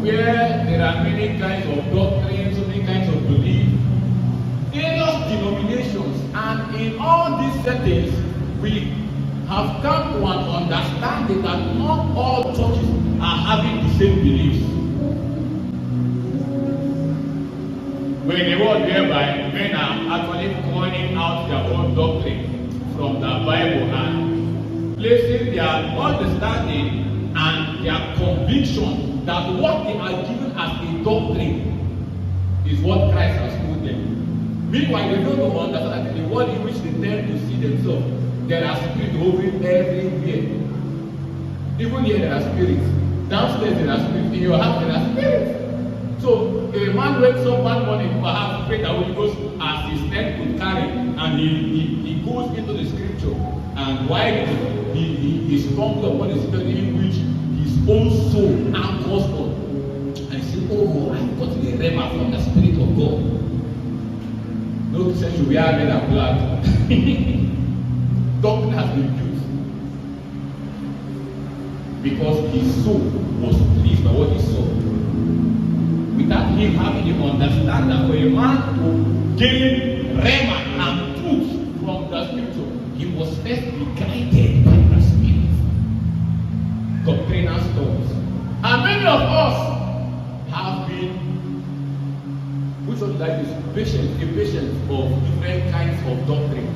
where there are many kinds of doctrines, so many kinds of belief, various denominations, and in all these settings, we have come to an understanding that not all churches are having the same beliefs. We're in a world whereby men are actually calling out their own doctrine from the Bible and placing their understanding and their conviction that what they are given as a doctrine is what Christ has told them. Meanwhile, they don't understand that in the world in which they tend to see themselves, there are spirits hovering everywhere. Even here, there are spirits. Downstairs, there are spirits. In your house, there are spirits. So, a man wakes up one morning, perhaps pray the Holy Ghost as his strength could carry, and he goes into the scripture, and while he stumbles upon the scripture in which his own soul anchors on, and he says, oh, I got the rhema from the Spirit of God. No sense we are made of blood. Doctrine has been built because his soul was pleased by what he saw. Without him having the understanding for a man to gain rhema and truth from the scripture, he was first be guided by the Spirit. Doctrinal studies. And many of us have been, which one like this, impatient of different kinds of doctrine.